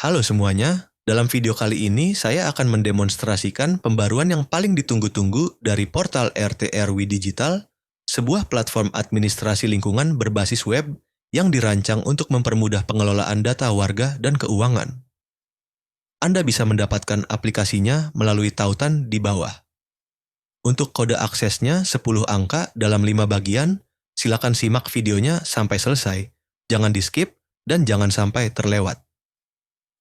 Halo semuanya, dalam video kali ini saya akan mendemonstrasikan pembaruan yang paling ditunggu-tunggu dari portal RT RW Digital, sebuah platform administrasi lingkungan berbasis web yang dirancang untuk mempermudah pengelolaan data warga dan keuangan. Anda bisa mendapatkan aplikasinya melalui tautan di bawah. Untuk kode aksesnya 10 angka dalam 5 bagian, silakan simak videonya sampai selesai. Jangan di-skip dan jangan sampai terlewat.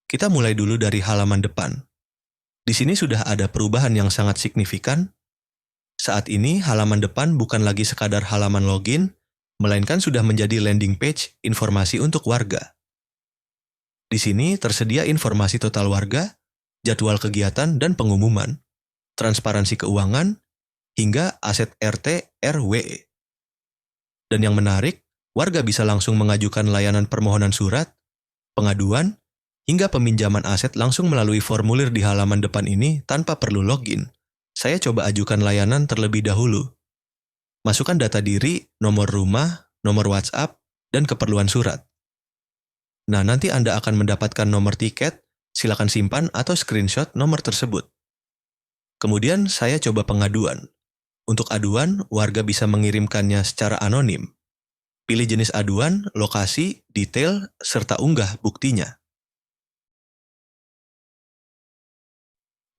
Kita mulai dulu dari halaman depan. Di sini sudah ada perubahan yang sangat signifikan. Saat ini halaman depan bukan lagi sekadar halaman login, melainkan sudah menjadi landing page informasi untuk warga. Di sini tersedia informasi total warga, jadwal kegiatan dan pengumuman, transparansi keuangan, hingga aset RT RW. Dan yang menarik, warga bisa langsung mengajukan layanan permohonan surat, pengaduan, hingga peminjaman aset langsung melalui formulir di halaman depan ini tanpa perlu login. Saya coba ajukan layanan terlebih dahulu. Masukkan data diri, nomor rumah, nomor WhatsApp, dan keperluan surat. Nah, nanti Anda akan mendapatkan nomor tiket, silakan simpan atau screenshot nomor tersebut. Kemudian saya coba pengaduan. Untuk aduan, warga bisa mengirimkannya secara anonim. Pilih jenis aduan, lokasi, detail, serta unggah buktinya.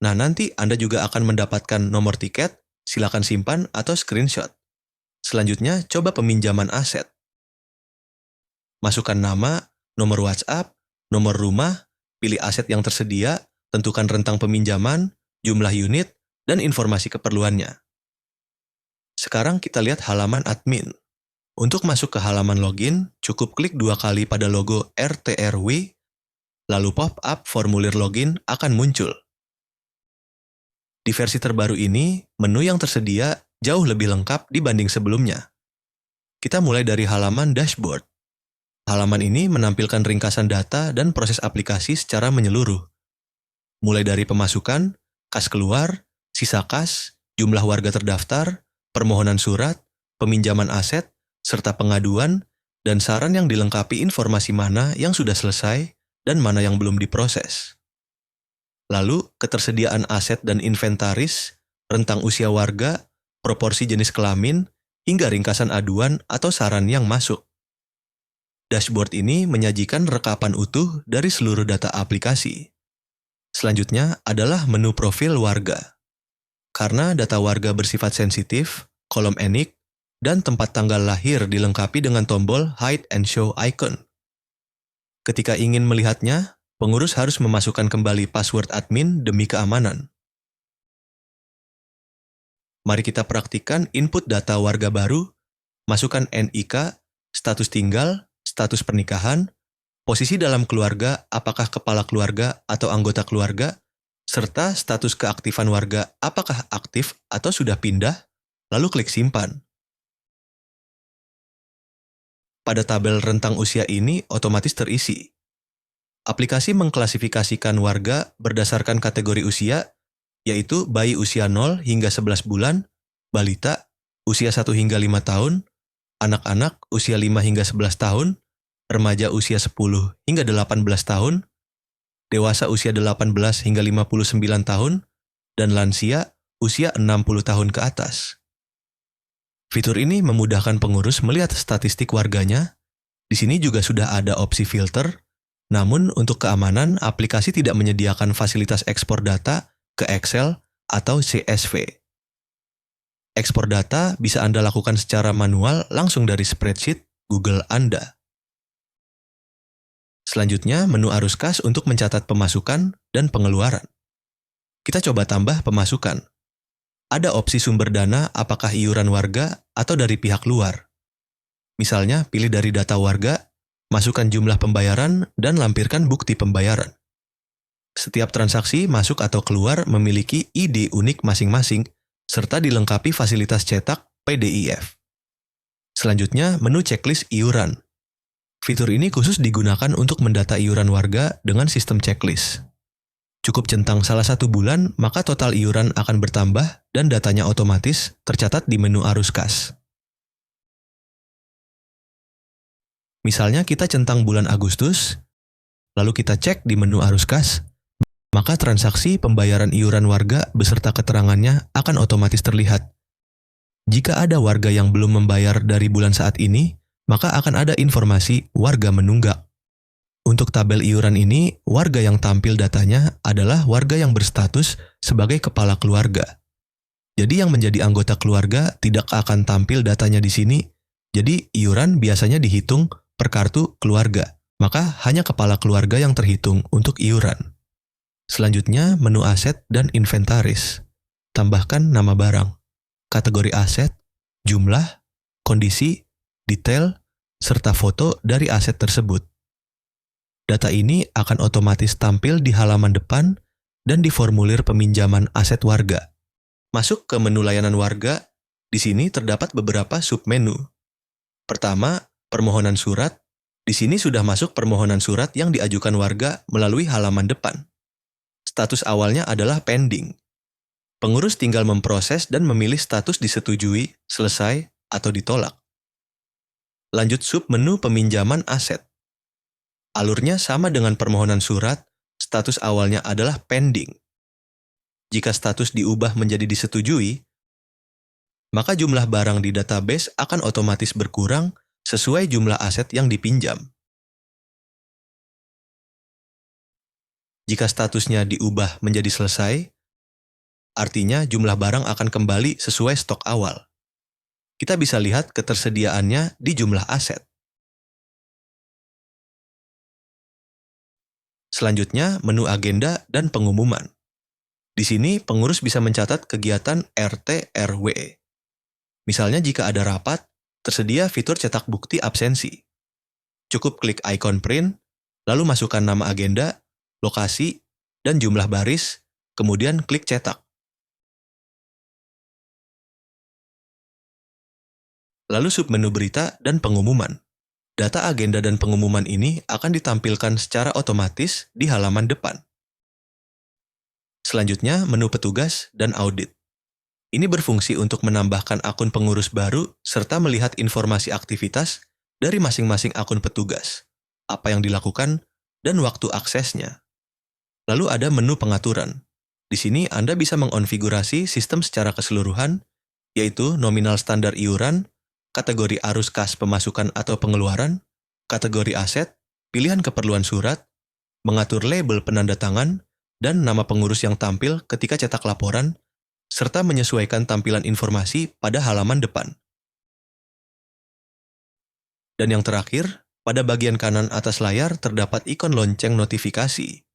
Nah, nanti Anda juga akan mendapatkan nomor tiket, silakan simpan atau screenshot. Selanjutnya, coba peminjaman aset. Masukkan nama, nomor WhatsApp, nomor rumah, pilih aset yang tersedia, tentukan rentang peminjaman, jumlah unit, dan informasi keperluannya. Sekarang kita lihat halaman admin. Untuk masuk ke halaman login, cukup klik 2 kali pada logo RT RW, lalu pop-up formulir login akan muncul. Di versi terbaru ini, menu yang tersedia jauh lebih lengkap dibanding sebelumnya. Kita mulai dari halaman dashboard. Halaman ini menampilkan ringkasan data dan proses aplikasi secara menyeluruh. Mulai dari pemasukan, kas keluar, sisa kas, jumlah warga terdaftar, permohonan surat, peminjaman aset, serta pengaduan, dan saran yang dilengkapi informasi mana yang sudah selesai dan mana yang belum diproses. Lalu, ketersediaan aset dan inventaris, rentang usia warga, proporsi jenis kelamin, hingga ringkasan aduan atau saran yang masuk. Dashboard ini menyajikan rekapan utuh dari seluruh data aplikasi. Selanjutnya adalah menu profil warga. Karena data warga bersifat sensitif, kolom ENIC, dan tempat tanggal lahir dilengkapi dengan tombol Hide and Show icon. Ketika ingin melihatnya, pengurus harus memasukkan kembali password admin demi keamanan. Mari kita praktikkan input data warga baru, masukkan NIK, status tinggal, status pernikahan, posisi dalam keluarga apakah kepala keluarga atau anggota keluarga, serta status keaktifan warga apakah aktif atau sudah pindah, lalu klik simpan. Pada tabel rentang usia ini otomatis terisi. Aplikasi mengklasifikasikan warga berdasarkan kategori usia, yaitu bayi usia 0 hingga 11 bulan, balita usia 1 hingga 5 tahun, anak-anak usia 5 hingga 11 tahun, remaja usia 10 hingga 18 tahun, dewasa usia 18 hingga 59 tahun, dan lansia usia 60 tahun ke atas. Fitur ini memudahkan pengurus melihat statistik warganya. Di sini juga sudah ada opsi filter, namun untuk keamanan, aplikasi tidak menyediakan fasilitas ekspor data ke Excel atau CSV. Ekspor data bisa Anda lakukan secara manual langsung dari spreadsheet Google Anda. Selanjutnya, menu arus kas untuk mencatat pemasukan dan pengeluaran. Kita coba tambah pemasukan. Ada opsi sumber dana apakah iuran warga atau dari pihak luar. Misalnya, pilih dari data warga, masukkan jumlah pembayaran, dan lampirkan bukti pembayaran. Setiap transaksi masuk atau keluar memiliki ID unik masing-masing, serta dilengkapi fasilitas cetak PDF. Selanjutnya, menu checklist iuran. Fitur ini khusus digunakan untuk mendata iuran warga dengan sistem checklist. Cukup centang salah satu bulan, maka total iuran akan bertambah dan datanya otomatis tercatat di menu arus kas. Misalnya kita centang bulan Agustus, Lalu kita cek di menu arus kas, maka transaksi pembayaran iuran warga beserta keterangannya akan otomatis terlihat. Jika ada warga yang belum membayar dari bulan saat ini, maka akan ada informasi warga menunggak. Untuk tabel iuran ini, warga yang tampil datanya adalah warga yang berstatus sebagai kepala keluarga. Jadi yang menjadi anggota keluarga tidak akan tampil datanya di sini. Jadi iuran biasanya dihitung per kartu keluarga. Maka hanya kepala keluarga yang terhitung untuk iuran. Selanjutnya menu aset dan inventaris. Tambahkan nama barang, kategori aset, jumlah, kondisi, detail, serta foto dari aset tersebut. Data ini akan otomatis tampil di halaman depan dan di formulir peminjaman aset warga. Masuk ke menu layanan warga, di sini terdapat beberapa submenu. Pertama, permohonan surat. Di sini sudah masuk permohonan surat yang diajukan warga melalui halaman depan. Status awalnya adalah pending. Pengurus tinggal memproses dan memilih status disetujui, selesai, atau ditolak. Lanjut submenu peminjaman aset. Alurnya sama dengan permohonan surat, status awalnya adalah pending. Jika status diubah menjadi disetujui, maka jumlah barang di database akan otomatis berkurang sesuai jumlah aset yang dipinjam. Jika statusnya diubah menjadi selesai, artinya jumlah barang akan kembali sesuai stok awal. Kita bisa lihat ketersediaannya di jumlah aset. Selanjutnya, menu agenda dan pengumuman. Di sini, pengurus bisa mencatat kegiatan RT RW. Misalnya jika ada rapat, tersedia fitur cetak bukti absensi. Cukup klik ikon print, lalu masukkan nama agenda, lokasi, dan jumlah baris, kemudian klik cetak. Lalu submenu berita dan pengumuman. Data agenda dan pengumuman ini akan ditampilkan secara otomatis di halaman depan. Selanjutnya, menu petugas dan audit. Ini berfungsi untuk menambahkan akun pengurus baru serta melihat informasi aktivitas dari masing-masing akun petugas, apa yang dilakukan, dan waktu aksesnya. Lalu ada menu pengaturan. Di sini Anda bisa mengonfigurasi sistem secara keseluruhan, yaitu nominal standar iuran, kategori arus kas pemasukan atau pengeluaran, kategori aset, pilihan keperluan surat, mengatur label penanda tangan, dan nama pengurus yang tampil ketika cetak laporan, serta menyesuaikan tampilan informasi pada halaman depan. Dan yang terakhir, pada bagian kanan atas layar terdapat ikon lonceng notifikasi.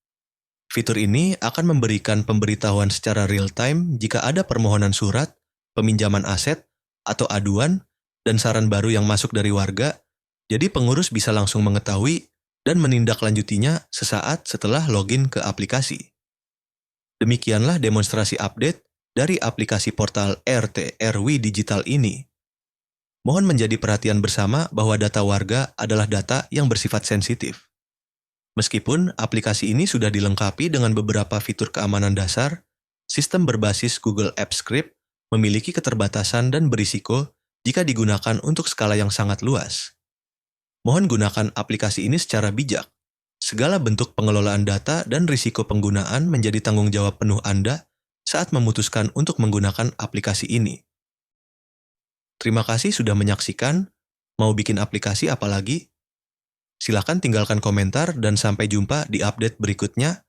Fitur ini akan memberikan pemberitahuan secara real-time jika ada permohonan surat, peminjaman aset, atau aduan, dan saran baru yang masuk dari warga, jadi pengurus bisa langsung mengetahui dan menindaklanjutinya sesaat setelah login ke aplikasi. Demikianlah demonstrasi update dari aplikasi portal RT RW Digital ini. Mohon menjadi perhatian bersama bahwa data warga adalah data yang bersifat sensitif. Meskipun aplikasi ini sudah dilengkapi dengan beberapa fitur keamanan dasar, sistem berbasis Google Apps Script memiliki keterbatasan dan berisiko jika digunakan untuk skala yang sangat luas. Mohon gunakan aplikasi ini secara bijak. Segala bentuk pengelolaan data dan risiko penggunaan menjadi tanggung jawab penuh Anda saat memutuskan untuk menggunakan aplikasi ini. Terima kasih sudah menyaksikan. Mau bikin aplikasi apa lagi? Silakan tinggalkan komentar dan sampai jumpa di update berikutnya.